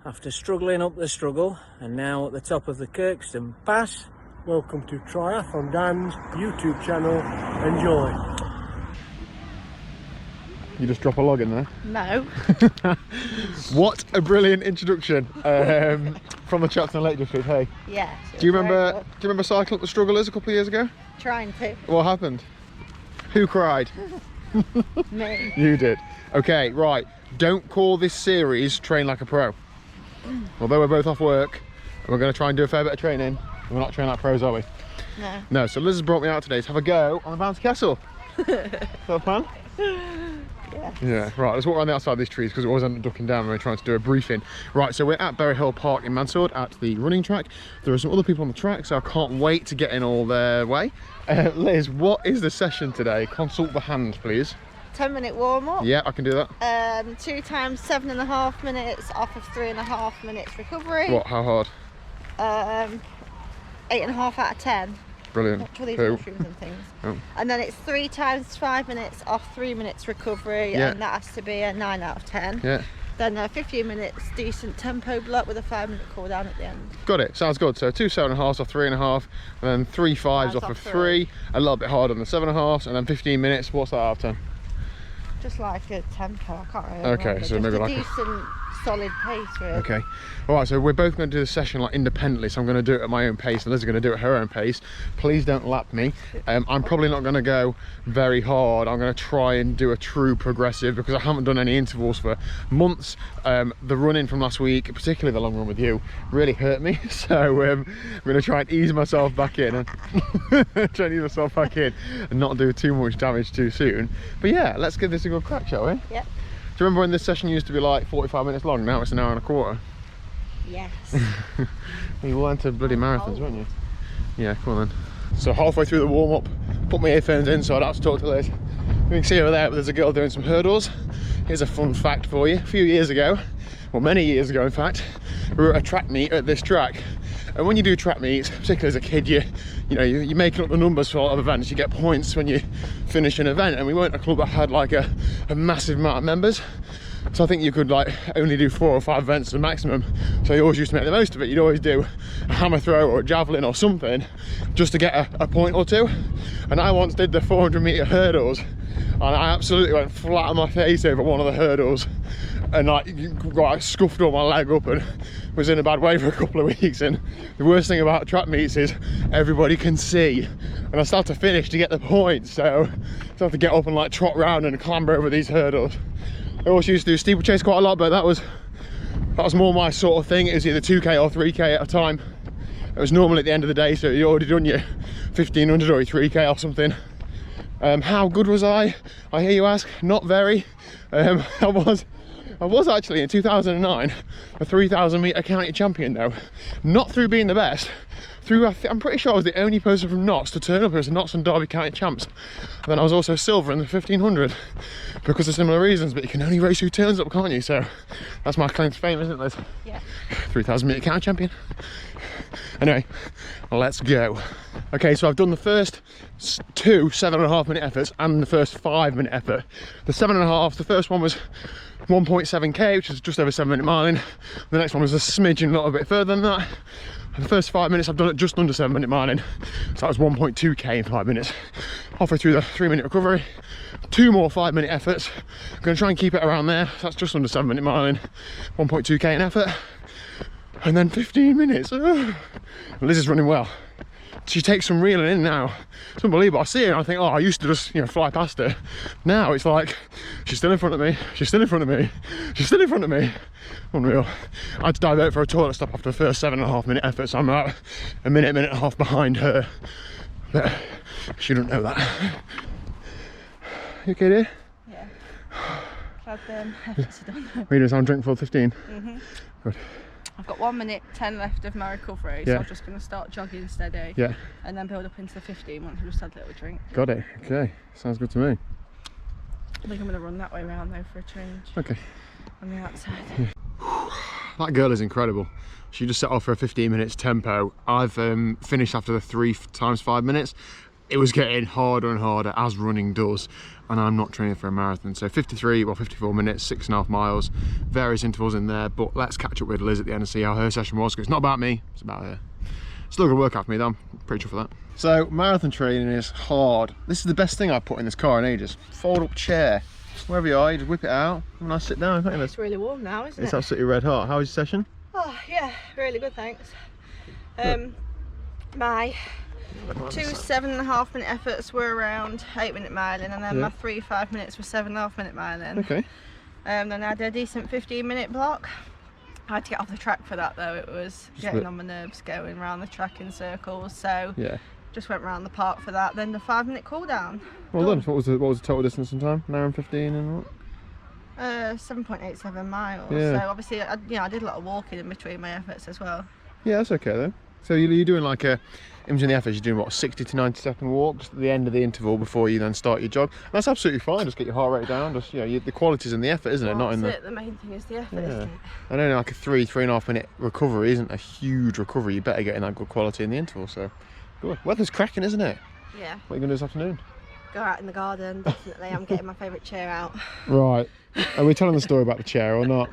after struggling up the struggle and now at the top of the Kirkstone Pass. Welcome to TriathlonDan's YouTube channel. Enjoy. You just drop a log in there? No. What a brilliant introduction from the Chatston Lake District. Hey. Yeah. Do you remember cycling up the strugglers a couple of years ago? Trying to. What happened? Who cried? Me. You did. Okay, right. Don't call this series Train Like a Pro. Although we're both off work and we're going to try and do a fair bit of training, we're not training like pros, are we? No. No, so Liz has brought me out today to have a go on the Bouncy Castle. Is that a plan? Yeah. Yeah, right, let's walk around the outside of these trees because we always end up ducking down when we're trying to do a briefing. Right, so we're at Berry Hill Park in Mansfield at the running track. There are some other people on the track, so I can't wait to get in all their way. Liz, what is the session today? Consult the hand, please. 10-minute warm up. Yeah, I can do that. 2 times 7.5 minutes off of 3.5 minutes recovery. What, how hard? 8.5 out of 10. Brilliant. Not for these Who? mushrooms and things. Oh. And then it's 3 times 5 minutes off 3 minutes recovery, Yeah. and that has to be a 9 out of 10. Yeah. Then 15 minutes decent tempo block with a 5-minute cool down at the end. Got it, sounds good. So 2 7.5s off 3.5, and then 3 5s off of 3, a little bit harder on the 7.5s, and then 15 minutes. What's that out of 10? Just like a tempo, I can't remember. Okay, so just maybe a like decent, solid pace, really. Okay, all right, so we're both going to do the session like independently, so I'm going to do it at my own pace and Liz is going to do it at her own pace. Please don't lap me. I'm probably not going to go very hard. I'm going to try and do a true progressive because I haven't done any intervals for months. The running from last week, particularly the long run with you, really hurt me, so I'm going to try and ease myself back in and not do too much damage too soon. But yeah, let's give this a good crack, shall we? Yep. Do you remember when this session used to be like 45 minutes long? Now it's an hour and a quarter. Yes. You all into bloody marathons, weren't you? Yeah, come on then. So halfway through the warm-up, put my earphones in so I don't have to talk to Liz. You can see over there, but there's a girl doing some hurdles. Here's a fun fact for you. A few years ago, well, many years ago in fact, we were at a track meet at this track. And when you do track meets, particularly as a kid, you're making up the numbers for a lot of events. You get points when you finish an event, and we weren't a club that had like a massive amount of members. So I think you could like only do 4 or 5 events at the maximum. So you always used to make the most of it. You'd always do a hammer throw or a javelin or something just to get a point or two. And I once did the 400-meter hurdles, and I absolutely went flat on my face over one of the hurdles, and like scuffed all my leg up and was in a bad way for a couple of weeks. And the worst thing about track meets is everybody can see, and I still have to finish to get the points, so I have to get up and like trot round and clamber over these hurdles. I also used to do steeplechase quite a lot, but that was more my sort of thing. It was either 2k or 3k at a time. It was normally at the end of the day, so you already done your 1500 or your 3k or something. How good was I hear you ask? Not very. I was actually in 2009 a 3,000 metre county champion though. Not through being the best, I'm pretty sure I was the only person from Notts to turn up as Notts and Derby county champs. And then I was also silver in the 1500 because of similar reasons, but you can only race who turns up, can't you? So that's my claim to fame, isn't it, Liz? Yeah. 3,000 metre county champion. Anyway, let's go. Okay, so I've done the first 2 7.5 minute efforts and the first 5 minute effort. The 7.5, the first one was 1.7k, which is just over 7 minute miling. The next one was a smidgen, a little bit further than that. The first 5 minutes I've done it just under 7 minute miling, so that was 1.2k in 5 minutes. Halfway through the 3 minute recovery, 2 more 5 minute efforts. I'm going to try and keep it around there, so that's just under 7 minute miling, 1.2k in effort, and then 15 minutes. Liz is running well. She takes some reeling in now. It's unbelievable. I see her and I think, oh, I used to just fly past her. Now it's like she's still in front of me, she's still in front of me, she's still in front of me. Unreal. I had to divert for a toilet stop after the first 7.5 minute effort, so I'm about a minute and a half behind her, but she doesn't know that. You okay, dear? Yeah. Glad efforts are done. Are you doing some drink for 15? Mm-hmm. Good. I've got 1 minute 10 left of my recovery, Yeah. so I'm just going to start jogging steady. Yeah. And then build up into the 15 once I've just had a little drink. Got it. Okay. Sounds good to me. I think I'm going to run that way round though for a change. Okay. On the outside. Yeah. That girl is incredible. She just set off for a 15 minutes tempo. I've finished after the 3 times 5 minutes. it was getting harder and harder, as running does, and I'm not training for a marathon. So 54 minutes, 6.5 miles, various intervals in there, but let's catch up with Liz at the end and see how her session was, because it's not about me, it's about her. Still a good workout for me though, I'm pretty sure for that. So marathon training is hard. This is the best thing I've put in this car in ages. Fold up chair, wherever you are, you just whip it out, and I sit down. It's really warm now, isn't it? It's absolutely red hot. How was your session? Oh yeah, really good, thanks. My 2 7.5-minute efforts were around 8-minute miling, and then my 3 5 minutes were 7.5-minute miling. Okay. Then I had a decent 15-minute block. I had to get off the track for that though. It was getting on my nerves going around the track in circles, so just went round the park for that. Then the 5-minute cool down. Well done. What was the total distance and time? An hour and 15 and what? 7.87 miles. Yeah. So obviously, I did a lot of walking in between my efforts as well. Yeah, that's okay then. So you're doing like in between the efforts, you're doing what, 60 to 90 second walks at the end of the interval before you then start your jog. That's absolutely fine. Just get your heart rate down. Just the quality's in the effort, isn't it? Not in the. The main thing is the effort, isn't it? I know, like a 3.5 minute recovery isn't a huge recovery. You better get in that good quality in the interval. So good. Weather's cracking, isn't it? Yeah. What are you gonna do this afternoon? Go out in the garden, definitely. I'm getting my favourite chair out. Right. Are we telling the story about the chair or not?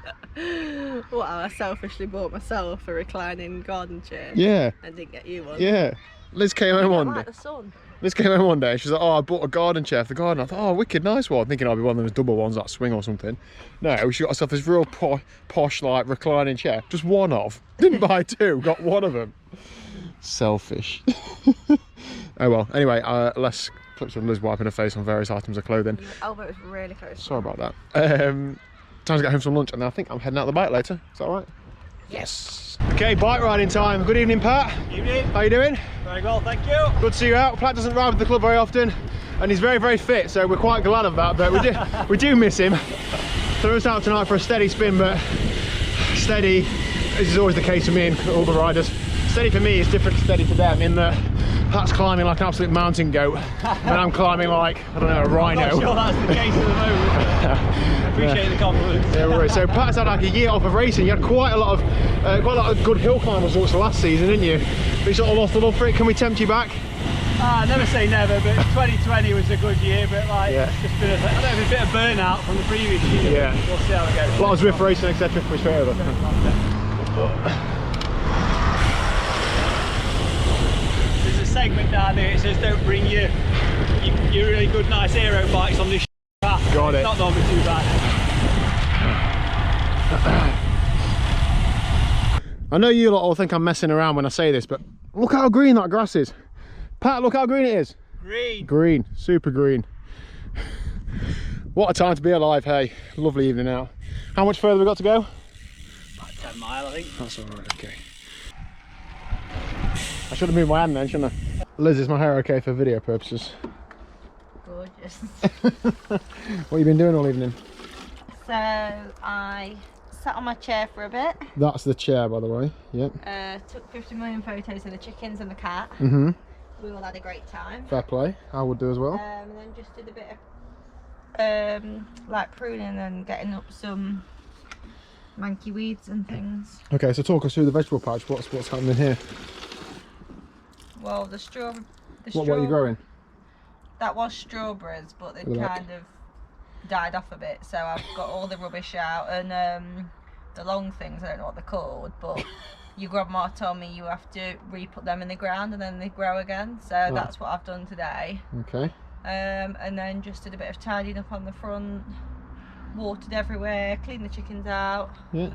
Well, I selfishly bought myself a reclining garden chair. Yeah. And didn't get you one. Yeah. Liz came home one day. Like the sun. Liz came home one day. She's like, "Oh, I bought a garden chair for the garden." I thought, "Oh, wicked nice one." Thinking I'll be one of those double ones that swing or something. No, she got herself this real posh, like reclining chair. Just one of. Didn't buy two. Got one of them. Selfish. Oh well. Anyway, less clips of Liz wiping her face on various items of clothing. Your elbow was really close. Sorry about that. Time to get home from lunch, and I think I'm heading out the bike later. Is that all right? Yes. Okay, bike riding time. Good evening, Pat. Evening. How you doing? Very well, thank you. Good to see you out. Pat doesn't ride with the club very often, and he's very, very fit, so we're quite glad of that. But we do miss him. Throw us out tonight for a steady spin, but steady, this is always the case for me and all the riders. Steady for me is different to steady for them, in that Pat's climbing like an absolute mountain goat, and I'm climbing like, I don't know, a rhino. I'm not sure that's the case at the moment. Appreciate the compliment. Yeah, right. So Pat's had like a year off of racing. You had quite a lot of good hill climb results last season, didn't you? But you sort of lost the love for it. Can we tempt you back? Never say never, but 2020 was a good year, but like it's just been a bit of burnout from the previous year. Yeah. We'll see how it goes. A lot of Zwift racing, etc. Push straight over. There's a segment down here. It says don't bring your really good, nice aero bikes on this path. Got it. It's not normally too bad. I know you lot all think I'm messing around when I say this, but look how green that grass is. Pat, look how green it is. Green. Green, super green. What a time to be alive, hey. Lovely evening out. How much further we got to go? About 10 mile, I think. That's alright, okay. I should have moved my hand then, shouldn't I? Liz, is my hair okay for video purposes? Gorgeous. What have you been doing all evening? So I sat on my chair for a bit. That's the chair, by the way. Yep. Took 50 million photos of the chickens and the cat. Mm-hmm. We all had a great time. Fair play. I would do as well. And then just did a bit of like pruning and getting up some manky weeds and things. Okay, so talk us through the vegetable patch. What's happening here? Well, the strawberry. What are you growing? That was strawberries, but they kind of died off a bit. So I've got all the rubbish out, and the long things, I don't know what they're called, but your grandma told me you have to re-put them in the ground and then they grow again. So that's what I've done today. Okay. And then just did a bit of tidying up on the front, watered everywhere, cleaned the chickens out. Yeah.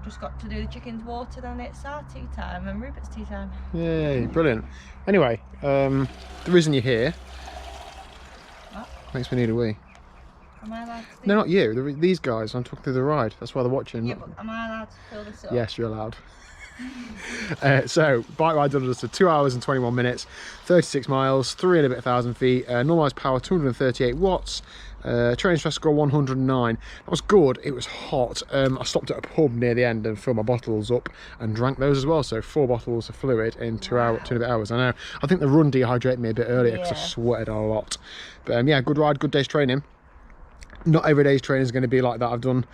Just got to do the chickens watered, and it's our tea time and Rupert's tea time. Yay, brilliant. Anyway, the reason you're here makes me need a wee. Am I allowed to do No, not you. These guys. I'm talking through the ride. That's why they're watching. Yeah, but am I allowed to fill this up? Yes, you're allowed. So, bike ride done us to 2 hours and 21 minutes, 36 miles, 3,000 feet, normalised power 238 watts, training stress score 109. That was good. It was hot. I stopped at a pub near the end and filled my bottles up and drank those as well. So 4 bottles of fluid in 2 and a bit hours. I know. I think the run dehydrated me a bit earlier because I sweated a lot. But yeah, good ride, good day's training. not every day's training is going to be like that. I've done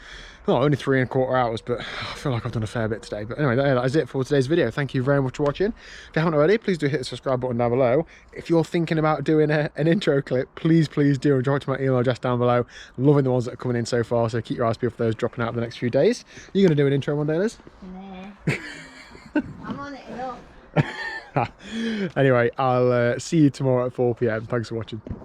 only 3¼ hours, but I feel like I've done a fair bit today. But anyway, that is it for today's video. Thank you very much for watching. If you haven't already, please do hit the subscribe button down below. If you're thinking about doing an intro clip, please do, and drop it to my email address down below. I'm loving the ones that are coming in so far, so keep your eyes peeled for those dropping out in the next few days. Are you going to do an intro one day, Liz? Nah. I'm on it enough. Anyway, I'll see you tomorrow at 4 PM. Thanks for watching.